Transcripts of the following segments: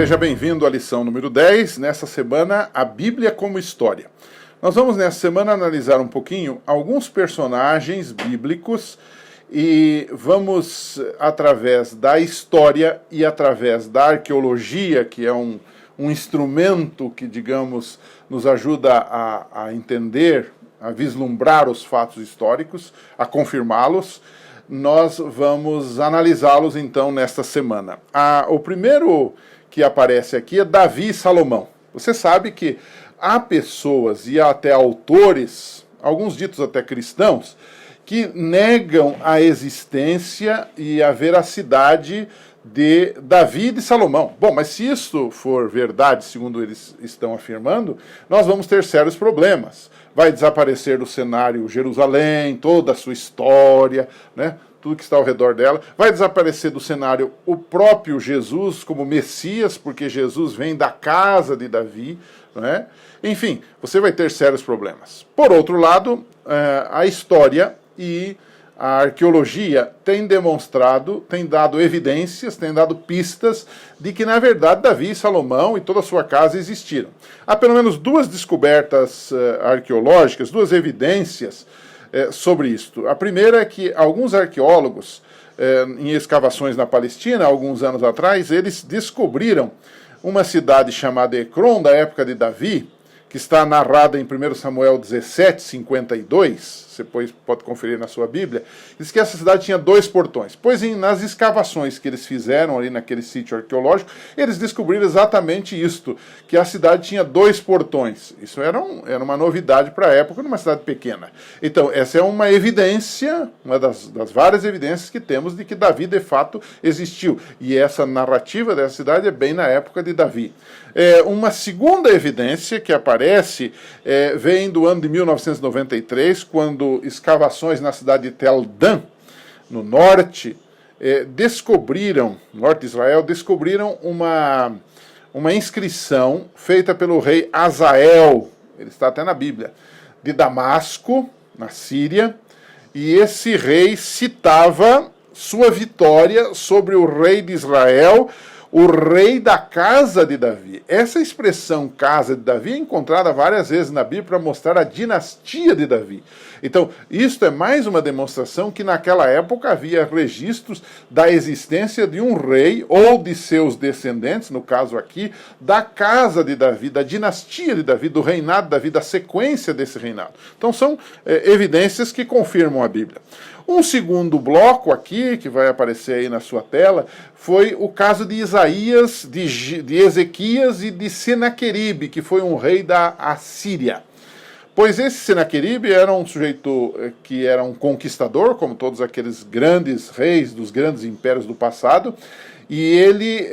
Seja bem-vindo à lição número 10, nessa semana, a Bíblia como História. Nós vamos nessa semana analisar um pouquinho alguns personagens bíblicos e vamos, através da história e através da arqueologia, que é um instrumento que, digamos, nos ajuda a entender, a vislumbrar os fatos históricos, a confirmá-los, nós vamos analisá-los então nesta semana. O primeiro que aparece aqui é Davi e Salomão. Você sabe que há pessoas e até autores, alguns ditos até cristãos, que negam a existência e a veracidade de Davi e de Salomão. Bom, mas se isso for verdade, segundo eles estão afirmando, nós vamos ter sérios problemas. Vai desaparecer do cenário Jerusalém, toda a sua história, né? Tudo que está ao redor dela. Vai desaparecer do cenário o próprio Jesus como Messias, porque Jesus vem da casa de Davi, né? Enfim, você vai ter sérios problemas. Por outro lado, a história e a arqueologia têm demonstrado, têm dado evidências, têm dado pistas de que, na verdade, Davi, Salomão e toda a sua casa existiram. Há pelo menos duas descobertas arqueológicas, duas evidências sobre isto. A primeira é que alguns arqueólogos, em escavações na Palestina, alguns anos atrás, eles descobriram uma cidade chamada Ecrom, da época de Davi, que está narrada em 1 Samuel 17, 52, você pode conferir na sua Bíblia, diz que essa cidade tinha 2 portões. Pois nas escavações que eles fizeram ali naquele sítio arqueológico, eles descobriram exatamente isto, que a cidade tinha 2 portões. Isso era uma novidade para a época, numa cidade pequena. Então, essa é uma evidência, uma das várias evidências que temos de que Davi, de fato, existiu. E essa narrativa dessa cidade é bem na época de Davi. Uma segunda evidência que aparece vem do ano de 1993, quando escavações na cidade de Tel Dan, no norte, no norte de Israel, descobriram uma inscrição feita pelo rei Azael, ele está até na Bíblia, de Damasco, na Síria, e esse rei citava sua vitória sobre o rei de Israel, o rei da casa de Davi. Essa expressão casa de Davi é encontrada várias vezes na Bíblia para mostrar a dinastia de Davi. Então, isto é mais uma demonstração que naquela época havia registros da existência de um rei ou de seus descendentes, no caso aqui, da casa de Davi, da dinastia de Davi, do reinado de Davi, da sequência desse reinado. Então, são evidências que confirmam a Bíblia. Um segundo bloco aqui, que vai aparecer aí na sua tela, foi o caso de Isaías, de Ezequias e de Senaqueribe, que foi um rei da Assíria. Pois esse Senaqueribe era um sujeito que era um conquistador, como todos aqueles grandes reis dos grandes impérios do passado, e ele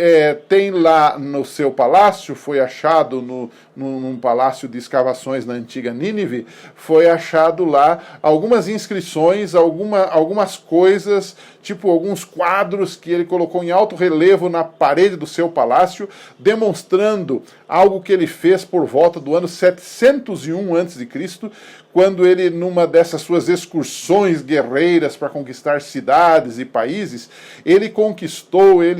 tem lá no seu palácio, foi achado num palácio de escavações na antiga Nínive, foi achado lá algumas inscrições, algumas coisas, tipo alguns quadros que ele colocou em alto relevo na parede do seu palácio, demonstrando algo que ele fez por volta do ano 701 a.C., quando ele, numa dessas suas excursões guerreiras para conquistar cidades e países, ele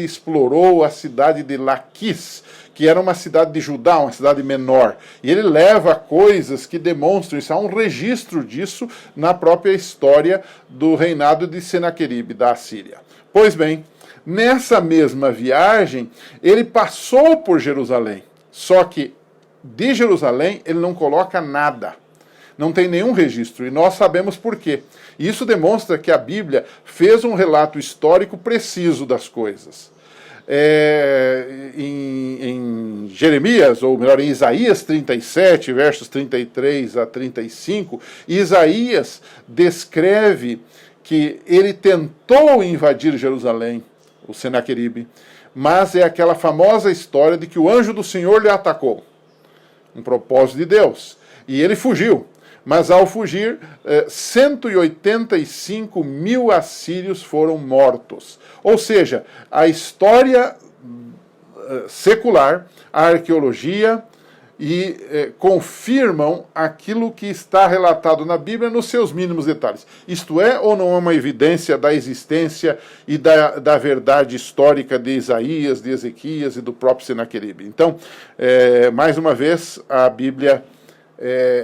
explorou a cidade de Laquis, que era uma cidade de Judá, uma cidade menor. E ele leva coisas que demonstram isso. Há um registro disso na própria história do reinado de Senaqueribe, da Assíria. Pois bem, nessa mesma viagem, ele passou por Jerusalém. Só que de Jerusalém ele não coloca nada. Não tem nenhum registro, e nós sabemos por quê. Isso demonstra que a Bíblia fez um relato histórico preciso das coisas. Em Jeremias, ou melhor, em Isaías 37, versos 33 a 35, Isaías descreve que ele tentou invadir Jerusalém, o Senaqueribe, mas é aquela famosa história de que o anjo do Senhor lhe atacou, um propósito de Deus, e ele fugiu. Mas ao fugir, 185 mil assírios foram mortos. Ou seja, a história secular, a arqueologia e confirmam aquilo que está relatado na Bíblia nos seus mínimos detalhes. Isto é ou não é uma evidência da existência e da verdade histórica de Isaías, de Ezequias e do próprio Senaqueribe? Então, mais uma vez, a Bíblia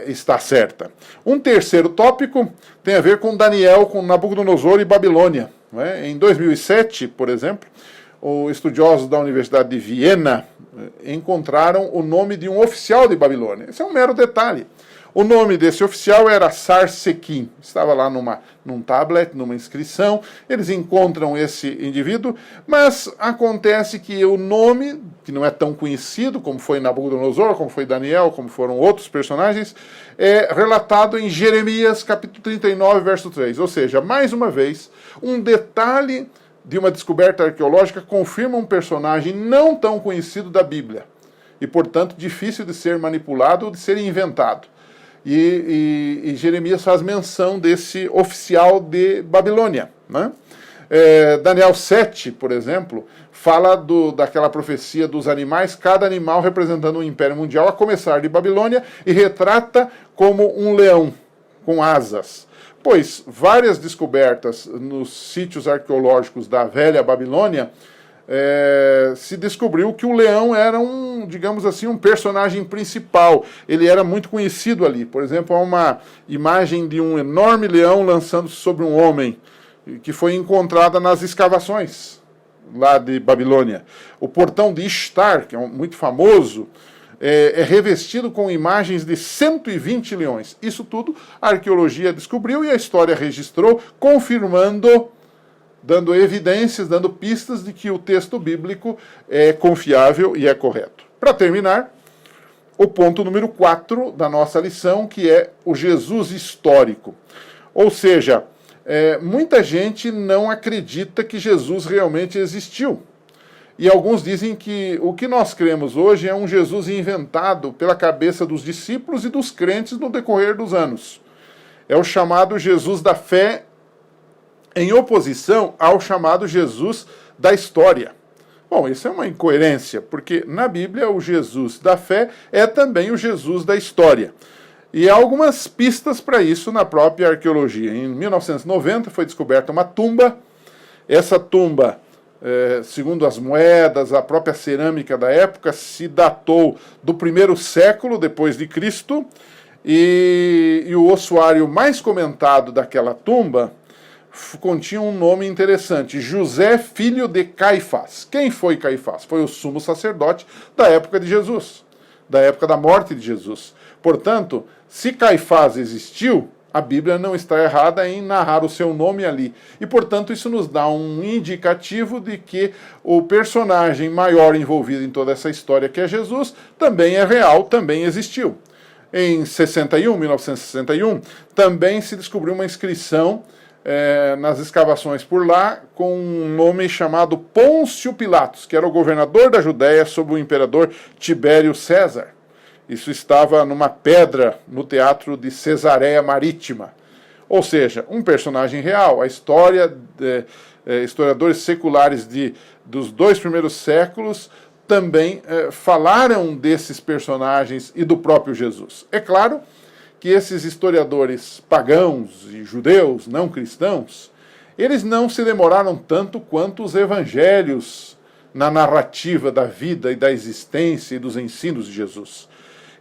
está certa. Um terceiro tópico tem a ver com Daniel, com Nabucodonosor e Babilônia. Não é? Em 2007, por exemplo, os estudiosos da Universidade de Viena encontraram o nome de um oficial de Babilônia. Esse é um mero detalhe. O nome desse oficial era Sarsequim. Estava lá num tablet, numa inscrição. Eles encontram esse indivíduo, mas acontece que o nome, que não é tão conhecido como foi Nabucodonosor, como foi Daniel, como foram outros personagens, é relatado em Jeremias capítulo 39, verso 3. Ou seja, mais uma vez, um detalhe de uma descoberta arqueológica confirma um personagem não tão conhecido da Bíblia e, portanto, difícil de ser manipulado ou de ser inventado. E Jeremias faz menção desse oficial de Babilônia. Né? Daniel 7, por exemplo, fala daquela profecia dos animais, cada animal representando um império mundial, a começar de Babilônia, e retrata como um leão com asas. Pois várias descobertas nos sítios arqueológicos da velha Babilônia se descobriu que o leão era digamos assim, um personagem principal. Ele era muito conhecido ali. Por exemplo, há uma imagem de um enorme leão lançando-se sobre um homem, que foi encontrada nas escavações lá de Babilônia. O portão de Ishtar, que é muito famoso, é revestido com imagens de 120 leões. Isso tudo a arqueologia descobriu e a história registrou, confirmando, dando evidências, dando pistas de que o texto bíblico é confiável e é correto. Para terminar, o ponto número 4 da nossa lição, que é o Jesus histórico. Ou seja, muita gente não acredita que Jesus realmente existiu. E alguns dizem que o que nós cremos hoje é um Jesus inventado pela cabeça dos discípulos e dos crentes no decorrer dos anos. É o chamado Jesus da fé, em oposição ao chamado Jesus da história. Bom, isso é uma incoerência, porque na Bíblia o Jesus da fé é também o Jesus da história. E há algumas pistas para isso na própria arqueologia. Em 1990 foi descoberta uma tumba. Essa tumba, segundo as moedas, a própria cerâmica da época, se datou do 1º século depois de Cristo, e o ossuário mais comentado daquela tumba continha um nome interessante: José, filho de Caifás. Quem foi Caifás? Foi o sumo sacerdote da época de Jesus, da época da morte de Jesus. Portanto, se Caifás existiu, a Bíblia não está errada em narrar o seu nome ali. E, portanto, isso nos dá um indicativo de que o personagem maior envolvido em toda essa história, que é Jesus, também é real, também existiu. Em 1961, também se descobriu uma inscrição nas escavações por lá com um nome chamado Pôncio Pilatos, que era o governador da Judéia sob o imperador Tibério César. Isso estava numa pedra no teatro de Cesareia Marítima. Ou seja, um personagem real. A história, historiadores seculares dos 2 primeiros séculos também falaram desses personagens e do próprio Jesus. É claro que esses historiadores pagãos e judeus, não cristãos, eles não se demoraram tanto quanto os evangelhos na narrativa da vida e da existência e dos ensinos de Jesus.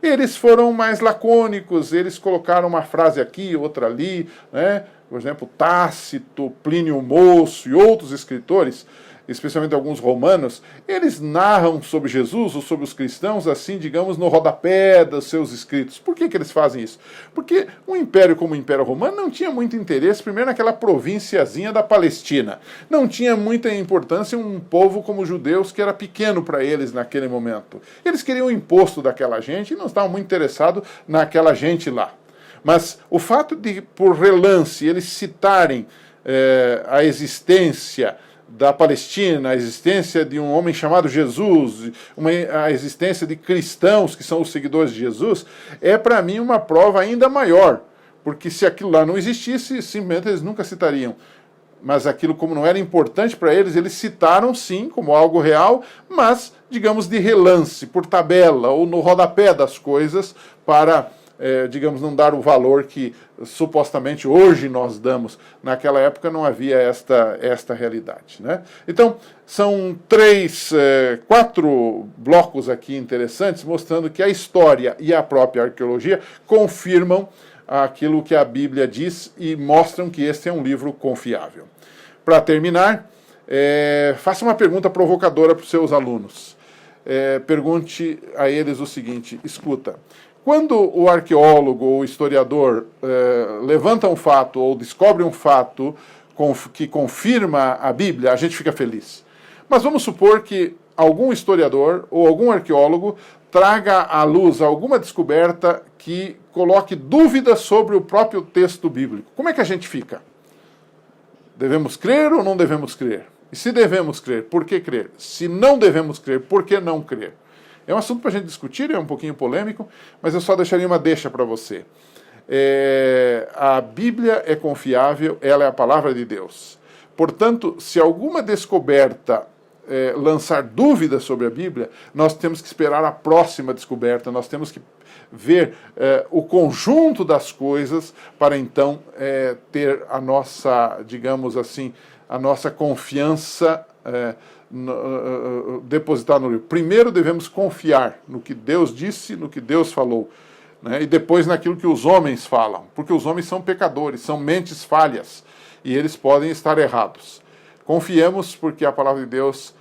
Eles foram mais lacônicos, eles colocaram uma frase aqui, outra ali, né? Por exemplo, Tácito, Plínio Moço e outros escritores, especialmente alguns romanos, eles narram sobre Jesus ou sobre os cristãos, assim, digamos, no rodapé dos seus escritos. Por que eles fazem isso? Porque um império como o Império Romano não tinha muito interesse, primeiro, naquela provínciazinha da Palestina. Não tinha muita importância um povo como os judeus, que era pequeno para eles naquele momento. Eles queriam o imposto daquela gente e não estavam muito interessados naquela gente lá. Mas o fato de, por relance, eles citarem a existência da Palestina, a existência de um homem chamado Jesus, a existência de cristãos que são os seguidores de Jesus, é para mim uma prova ainda maior, porque se aquilo lá não existisse, simplesmente eles nunca citariam mas aquilo, como não era importante para eles, eles citaram sim como algo real, mas, digamos, de relance, por tabela ou no rodapé das coisas, para, digamos, não dar o valor que supostamente hoje nós damos. Naquela época não havia esta realidade, né? Então, são quatro blocos aqui interessantes, mostrando que a história e a própria arqueologia confirmam aquilo que a Bíblia diz e mostram que este é um livro confiável. Para terminar, faça uma pergunta provocadora para os seus alunos. Pergunte a eles o seguinte: escuta, quando o arqueólogo ou o historiador levanta um fato ou descobre um fato que confirma a Bíblia, a gente fica feliz. Mas vamos supor que algum historiador ou algum arqueólogo traga à luz alguma descoberta que coloque dúvidas sobre o próprio texto bíblico. Como é que a gente fica? Devemos crer ou não devemos crer? E se devemos crer, por que crer? Se não devemos crer, por que não crer? É um assunto para a gente discutir, é um pouquinho polêmico, mas eu só deixaria uma deixa para você. A Bíblia é confiável, ela é a palavra de Deus. Portanto, se alguma descoberta lançar dúvidas sobre a Bíblia, nós temos que esperar a próxima descoberta, nós temos que ver o conjunto das coisas para então ter a nossa, digamos assim, a nossa confiança depositada no livro. Primeiro devemos confiar no que Deus disse, no que Deus falou, né? E depois naquilo que os homens falam, porque os homens são pecadores, são mentes falhas, e eles podem estar errados. Confiemos, porque a palavra de Deus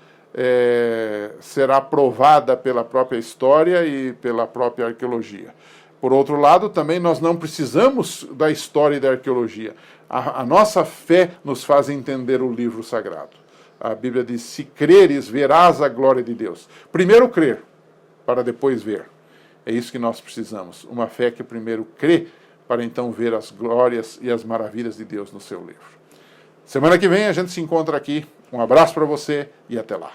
será provada pela própria história e pela própria arqueologia. Por outro lado, também nós não precisamos da história e da arqueologia. A nossa fé nos faz entender o livro sagrado. A Bíblia diz: se creres, verás a glória de Deus. Primeiro crer, para depois ver. É isso que nós precisamos. Uma fé que primeiro crê, para então ver as glórias e as maravilhas de Deus no seu livro. Semana que vem a gente se encontra aqui. Um abraço para você e até lá.